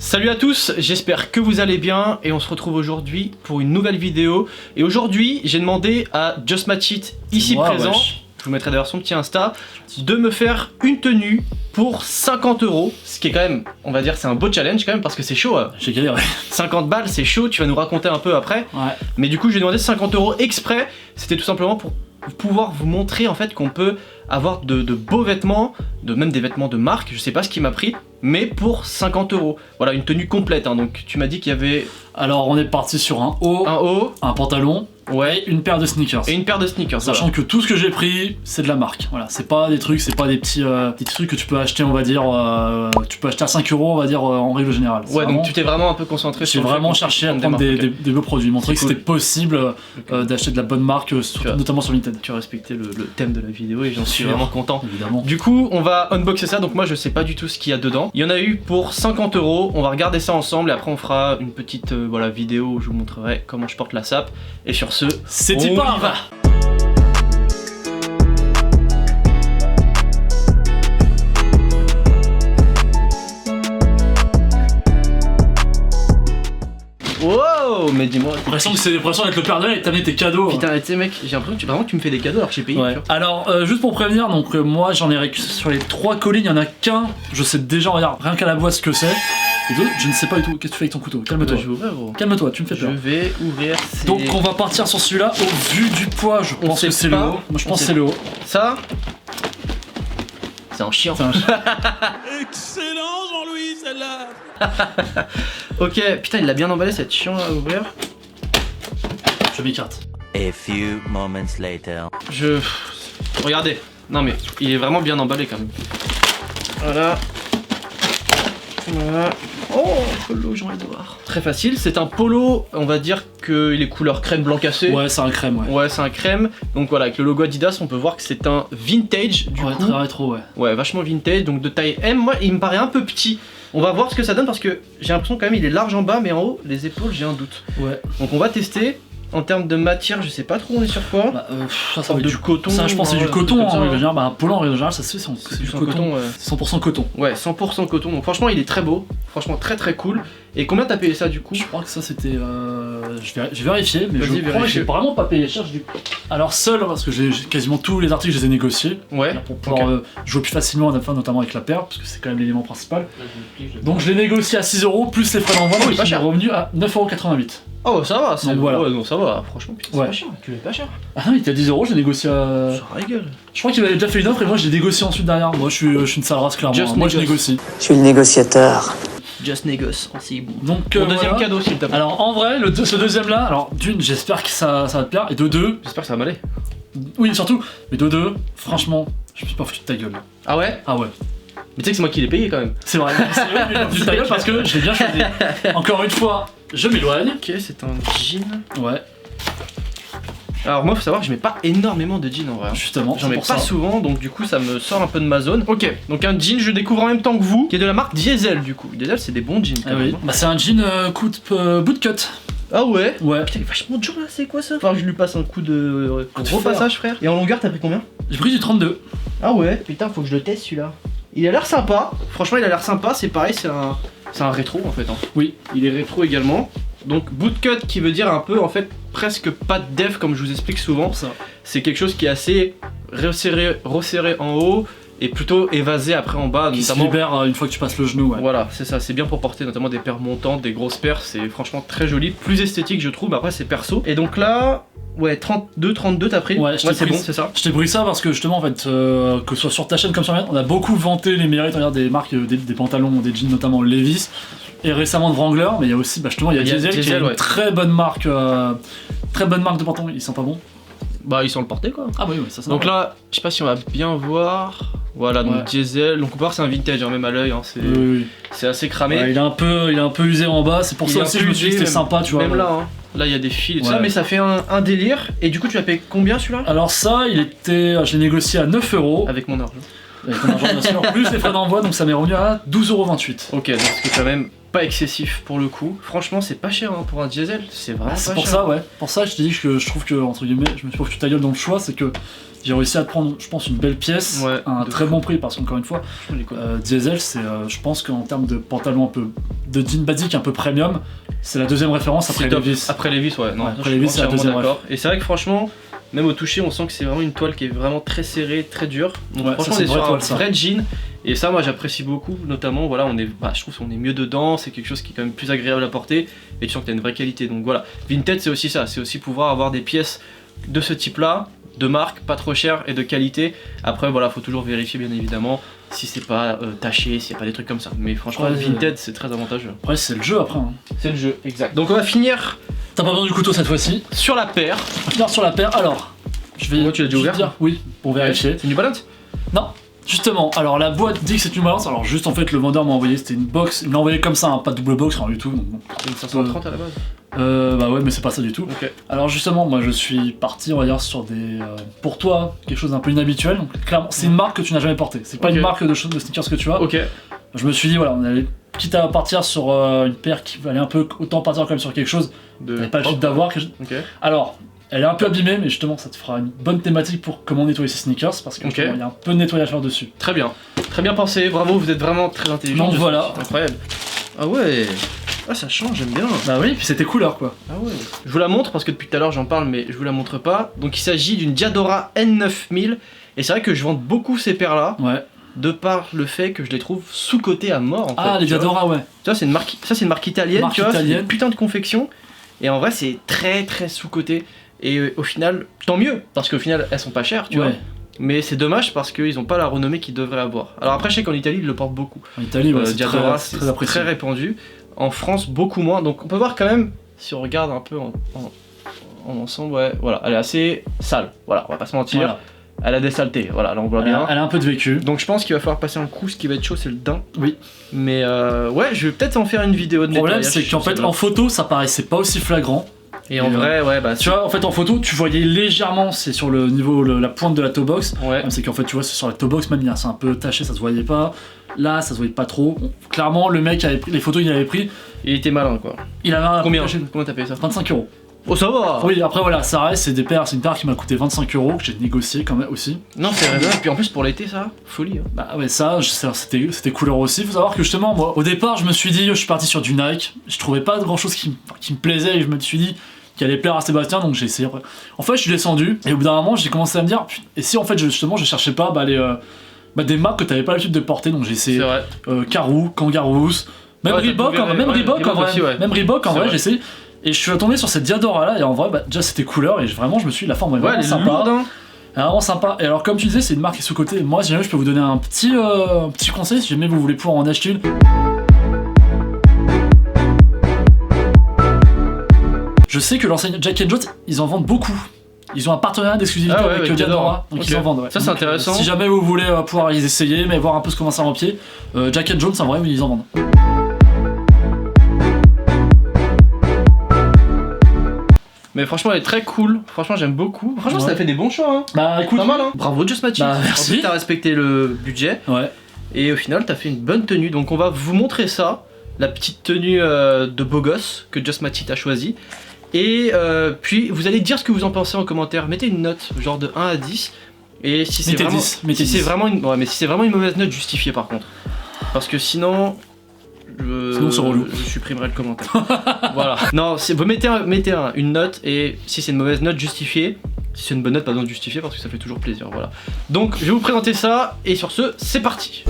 Salut à tous, j'espère que vous allez bien et on se retrouve aujourd'hui pour une nouvelle vidéo. Et aujourd'hui j'ai demandé à Just Match It ici présent, je vous mettrai d'ailleurs son petit Insta, de me faire une tenue pour 50 €, ce qui est quand même, on va dire, c'est un beau challenge quand même parce que c'est chaud. J'ai galéré. 50 balles c'est chaud, tu vas nous raconter un peu après. Ouais. Mais du coup j'ai demandé 50 € exprès, c'était tout simplement pour pouvoir vous montrer en fait qu'on peut avoir de beaux vêtements, même des vêtements de marque, je sais pas ce qui m'a pris, mais pour 50 €. Voilà, une tenue complète, hein. Donc tu m'as dit qu'il y avait... Alors on est parti sur un haut, un pantalon, ouais, une paire de sneakers. Et une paire de sneakers. Sachant voilà. que tout ce que j'ai pris, c'est de la marque. Voilà, c'est pas des trucs, c'est pas des petits trucs que tu peux acheter, on va dire, tu peux acheter à 5 €, on va dire, en règle générale. Ouais, donc tu t'es vraiment un peu concentré sur... J'ai vraiment cherché à prendre des beaux produits, montrer que c'était possible d'acheter de la bonne marque, notamment sur Vinted. Tu as respecté le thème de la vidéo et j'en suis vraiment content. Évidemment. Du coup, on va unboxer ça, donc moi je sais pas du tout ce qu'il y a dedans. Il y en a eu pour 50 €, on va regarder ça ensemble et après on fera une petite voilà, vidéo où je vous montrerai comment je porte la sape. Et sur ce, c'est on y va. Wow, mais dis-moi. J'ai l'impression que c'est l'impression d'être le Père Noël et t'amener tes cadeaux. Putain, tu sais mec, j'ai l'impression que tu me fais des cadeaux alors que j'ai payé. Ouais. Alors, juste pour prévenir, donc moi j'en ai sur les 3 colis, il y en a qu'un, je sais déjà, on va dire, rien qu'à la boîte ce que c'est. Et d'autres, je ne sais pas du tout. Qu'est-ce que tu fais avec ton couteau? Calme-toi. Je vais ouvrir, gros. Calme-toi, tu me fais peur. Je vais ouvrir. Donc on va partir sur celui-là. Au vu du poids, je pense que c'est le haut. Moi je pense que c'est le haut. Ça, c'est un chiant. Excellent Jean-Louis, celle-là. Ok, putain, il l'a bien emballé cette chiant à ouvrir. Je m'écarte. A few moments later. Regardez. Non mais, il est vraiment bien emballé quand même. Voilà. Voilà. Oh, polo Jean-Edouard. Très facile, c'est un polo, on va dire qu'il est couleur crème blanc cassé. Ouais, c'est un crème, ouais. Ouais, c'est un crème. Donc voilà, avec le logo Adidas, on peut voir que c'est un vintage du coup. Très rétro, ouais. Ouais, vachement vintage, donc de taille M. Moi, il me paraît un peu petit. On va voir ce que ça donne parce que j'ai l'impression quand même il est large en bas, mais en haut, les épaules, j'ai un doute. Ouais. Donc on va tester. En termes de matière, je sais pas trop on est sur quoi. Bah, ça va être du coton. Ça, je pense que c'est du coton en règle générale. Bah, un polo en règle générale, ça se fait, c'est du coton. Ouais. 100% coton. Ouais, 100% coton. Donc franchement, il est très beau. Franchement, très très cool. Et combien t'as payé ça du coup? Je crois que ça c'était. Je vais vérifier, mais Vas-y, je crois que j'ai vraiment pas payé cher. Alors, seul, parce que j'ai quasiment tous les articles, je les ai négociés. Ouais. Pour pouvoir jouer plus facilement à la fin, notamment avec la paire, parce que c'est quand même l'élément principal. Donc, je l'ai négocié à 6 € plus les frais d'envoi, donc il est revenu à 9,88 €. Oh, ça va, c'est voilà. Ouais, non, ça va, franchement, putain, c'est pas cher, tu l'as pas cher. Ah non, il était à 10 €, je l'ai négocié à. Ça régale. Je crois qu'il avait déjà fait une offre et moi je l'ai négocié ensuite derrière. Moi je suis une sale race clairement. Moi je négocie. Je suis le négociateur. Just négoce, c'est bon. Donc, mon deuxième cadeau, s'il te plaît. Alors en vrai, ce deuxième là, alors d'une, j'espère que ça va te plaire, et de deux. J'espère que ça va m'aller. Oui, surtout, mais de deux, franchement, je me suis pas foutu de ta gueule. Ah ouais? Ah ouais. Mais tu sais que c'est moi qui l'ai payé quand même. C'est vrai, c'est vrai, mais je me suis foutu de ta gueule parce que je l'ai bien choisi. Encore une fois, je m'éloigne. Ok, c'est un jean. Ouais. Alors moi faut savoir que je mets pas énormément de jeans en vrai. Justement, j'en mets pas souvent, donc du coup ça me sort un peu de ma zone. Ok, donc un jean je découvre en même temps que vous, qui est de la marque Diesel du coup. Diesel c'est des bons jeans quand même. Bah c'est un jean bootcut. Ah ouais? Ouais. Putain il est vachement dur là, c'est quoi ça? Faut que je lui passe un coup de gros passage frère. Et en longueur t'as pris combien? J'ai pris du 32. Ah ouais? Putain faut que je le teste celui-là. Il a l'air sympa, franchement il a l'air sympa, c'est pareil, c'est un rétro en fait. Hein. Oui, il est rétro également. Donc bootcut qui veut dire un peu en fait presque pas de def comme je vous explique souvent. C'est quelque chose qui est assez resserré en haut et plutôt évasé après en bas. Qui se libère une fois que tu passes le genou. Ouais. Voilà, c'est ça, c'est bien pour porter notamment des paires montantes, des grosses paires, c'est franchement très joli, plus esthétique je trouve, mais après c'est perso. Et donc là, ouais 32 t'as pris? Ouais, c'est bon, c'est ça. Je t'ai pris ça parce que justement en fait, que ce soit sur ta chaîne comme sur la mienne, on a beaucoup vanté les mérites, regarde des marques, des pantalons, des jeans notamment Levi's. Et récemment de Wrangler, mais il y a aussi, justement, il y a Diesel qui est une très bonne marque de pantalon, ils sont pas bons. Bah ils sont le porté quoi. Ah bah oui, ça. Donc là, je sais pas si on va bien voir. Voilà, donc Diesel, donc on peut voir c'est un vintage hein, même à l'œil, hein, c'est assez cramé. Ouais, il est un peu usé en bas, c'est pour ça aussi que je me suis dit que c'était sympa, tu vois. Même là, hein. Là il y a des fils et tout ça, mais ça fait un délire. Et du coup tu as payé combien celui-là? Alors ça, je l'ai négocié à 9 €. Avec mon argent. Avec mon argent bien sûr, plus les frais d'envoi, donc ça m'est revenu à 12,28 €. Ok, donc c'est quand même pas excessif pour le coup. Franchement, c'est pas cher hein, pour un diesel, c'est vraiment pas cher. C'est pour ça, ouais. Pour ça, je te dis que je trouve que, entre guillemets, je me suis pas foutu ta gueule dans le choix, c'est que j'ai réussi à prendre, je pense, une belle pièce à un très bon prix, parce qu'encore une fois, Diesel, c'est, je pense qu'en termes de pantalon un peu de jean basique un peu premium, c'est la deuxième référence après Levi's. Après Levi's, ouais. Non, après Levi's, c'est la deuxième d'accord. Et c'est vrai que franchement, même au toucher, on sent que c'est vraiment une toile qui est vraiment très serrée, très dure. Donc Ouais, franchement, ça, on est sur un toile, vrai jean. Et ça, moi, j'apprécie beaucoup. Notamment, voilà, je trouve qu'on est mieux dedans. C'est quelque chose qui est quand même plus agréable à porter. Et tu sens que t'as une vraie qualité. Donc voilà, Vinted, c'est aussi ça. C'est aussi pouvoir avoir des pièces de ce type-là, de marque, pas trop cher et de qualité. Après, voilà, faut toujours vérifier, bien évidemment, si c'est pas taché, s'il n'y a pas des trucs comme ça. Mais franchement, Ouais, Vinted, c'est très avantageux. Après, c'est le jeu après. Hein. C'est le jeu, exact. Donc on va finir T'as pas besoin du couteau cette fois-ci. sur la paire. On va finir sur la paire. Alors, je vais. Moi, tu l'as déjà juste ouvert dire, oui, pour vérifier. C'est une balance. Non, justement, alors la boîte dit que c'est une balance, alors juste en fait le vendeur m'a envoyé, c'était une box, il me l'a envoyé comme ça, hein, pas de double box, rien du tout. Donc, bon. C'est une 530 à la base. Bah ouais, mais c'est pas ça du tout. Ok. Alors justement, moi je suis parti, on va dire, sur des... pour toi, quelque chose d'un peu inhabituel, donc clairement, c'est une marque que tu n'as jamais portée, c'est pas Ok. une marque de sneakers que tu as. Ok. Je me suis dit, voilà, on allait, quitte à partir sur une paire qui valait un peu, autant partir quand même sur quelque chose, t'avais pas le chiffre d'avoir. Ok. Alors, elle est un peu abîmée, mais justement, ça te fera une bonne thématique pour comment nettoyer ses sneakers, parce que Ok. justement, il y a un peu de nettoyage à faire dessus. Très bien. Très bien pensé. Bravo, vous êtes vraiment très intelligent. Donc voilà. C'est incroyable. Ah ouais. Ah, ça change, j'aime bien. Bah oui, puis c'était couleur quoi. Ah ouais. Je vous la montre parce que depuis tout à l'heure j'en parle, mais je vous la montre pas. Donc il s'agit d'une Diadora N9000. Et c'est vrai que je vends beaucoup ces paires là, Ouais. de par le fait que je les trouve sous-cotées à mort en Ah, fait. les tu vois. Diadora, ouais. Tu vois, c'est une marque italienne, Marque tu vois, c'est italienne. une putain de confection. Et en vrai, c'est très très sous-coté. Et au final, tant mieux, parce qu'au final, elles sont pas chères, tu vois. Ouais. Mais c'est dommage parce qu'ils ont pas la renommée qu'ils devraient avoir. Alors après, je sais qu'en Italie, ils le portent beaucoup. En Italie, ouais, c'est Diadora, très, très apprécié. très répandu. En France, beaucoup moins. Donc on peut voir quand même, si on regarde un peu en ensemble, ouais, voilà, elle est assez sale. Voilà, on va pas se mentir. Voilà. Elle a des saletés, voilà, là on voit bien. Elle a un peu de vécu. Donc je pense qu'il va falloir passer un coup, ce qui va être chaud, c'est le daim. Oui. Mais ouais, je vais peut-être en faire une vidéo de Le problème, nettoyage c'est qu'en sur fait, celle-là. en photo, ça paraissait pas aussi flagrant. Et en vrai, ouais, bah Tu vois, en fait, en photo, tu voyais légèrement, c'est sur le niveau, la pointe de la toe box. ouais. C'est qu'en fait, tu vois, c'est sur la toe box, même, c'est un peu taché, ça se voyait pas. Là, ça se voyait pas trop. Bon, clairement, le mec, les photos qu'il avait pris, Il était malin quoi. il avait un. Combien t'as payé ça? 25 €. Oh, ça va. Oui, après voilà, ça reste, c'est une paire qui m'a coûté 25 € que j'ai négocié quand même aussi. Non, c'est raisonnable. Puis en plus, pour l'été, ça, folie. Hein. Bah ouais, ça, c'était couleur aussi. Faut savoir que justement, moi, au départ, je me suis dit, je suis parti sur du Nike. Je trouvais pas grand chose qui me plaisait et je me suis dit qu'il allait plaire à Sébastien, donc j'ai essayé après. En fait, je suis descendu et au bout d'un moment, j'ai commencé à me dire, et si en fait, justement, je cherchais pas des marques que t'avais pas l'habitude de porter, donc j'ai essayé C'est vrai. Karoo, Kangaroos, même Ouais, Reebok, t'as même trouvé, Reebok en vrai, aussi, ouais. même Reebok en C'est vrai, vrai. j'ai essayé. Et je suis tombé sur cette Diadora là, et en vrai, bah, déjà c'était couleur, et vraiment, je me suis dit, la forme est Ouais, vraiment elle est sympa. lourde, hein. Elle est vraiment sympa. Et alors, comme tu disais, c'est une marque qui est sous-cotée. Moi, si jamais je peux vous donner un petit conseil, si jamais vous voulez pouvoir en acheter une. Je sais que l'enseigne Jack & Jones, ils en vendent beaucoup. Ils ont un partenariat d'exclusivité Ah ouais, avec avec Diadora, donc Ok. ils en vendent. Ouais. Ça, c'est Donc, intéressant. Si jamais vous voulez pouvoir les essayer, mais voir un peu ce comment ça rend pied, Jack & Jones, en vrai, ils en vendent. Mais franchement, elle est très cool. Franchement, j'aime beaucoup. Franchement, Ouais. ça fait des bons choix. Hein. Bah écoute, Pas mal, hein. Bravo, Just Match It. Bah, merci. En plus, t'as respecté le budget. ouais. Et au final, t'as fait une bonne tenue. Donc, on va vous montrer ça. La petite tenue de beau gosse que Just Match It a choisi. Et puis, vous allez dire ce que vous en pensez en commentaire. Mettez une note, genre de 1 à 10. Et si c'est Mettez vraiment, 10, mettez si c'est 10. vraiment une, ouais, mais si c'est vraiment une mauvaise note, justifiée par contre. Parce que sinon, Sinon, c'est relou. je supprimerai le commentaire. Voilà. Non, vous mettez une note et si c'est une mauvaise note, justifiée. Si c'est une bonne note, pas besoin de justifier parce que ça fait toujours plaisir. Voilà. Donc, je vais vous présenter ça et sur ce, c'est parti.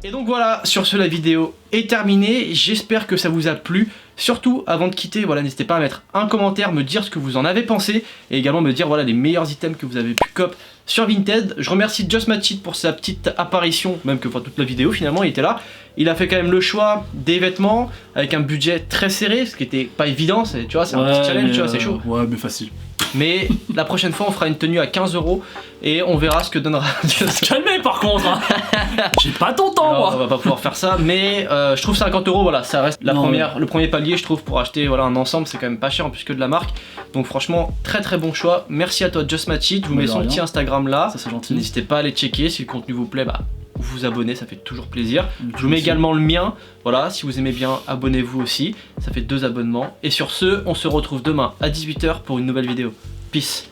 Et donc voilà, sur ce la vidéo est terminée, j'espère que ça vous a plu. Surtout avant de quitter, voilà, n'hésitez pas à mettre un commentaire, me dire ce que vous en avez pensé et également me dire voilà les meilleurs items que vous avez pu cop sur Vinted. Je remercie Just Match It pour sa petite apparition, même que pour toute la vidéo finalement il était là. Il a fait quand même le choix des vêtements avec un budget très serré, ce qui était pas évident, tu vois, c'est un petit challenge, tu vois, c'est chaud. Ouais, mais facile. Mais la prochaine fois on fera une tenue à 15 € et on verra ce que donnera. Calmez par contre hein. J'ai pas ton temps moi. On va pas pouvoir faire ça, mais je trouve 50 € voilà, ça reste le premier palier je trouve pour acheter voilà, un ensemble, c'est quand même pas cher en plus que de la marque. Donc franchement très bon choix. Merci à toi Just Match It, je vous mets son petit Instagram là. Ça c'est gentil. N'hésitez pas à aller checker, si le contenu vous plaît, vous abonnez, ça fait toujours plaisir. Je vous mets également le mien, voilà, si vous aimez bien, abonnez-vous aussi, ça fait 2 abonnements. Et sur ce, on se retrouve demain à 18 h pour une nouvelle vidéo. Peace.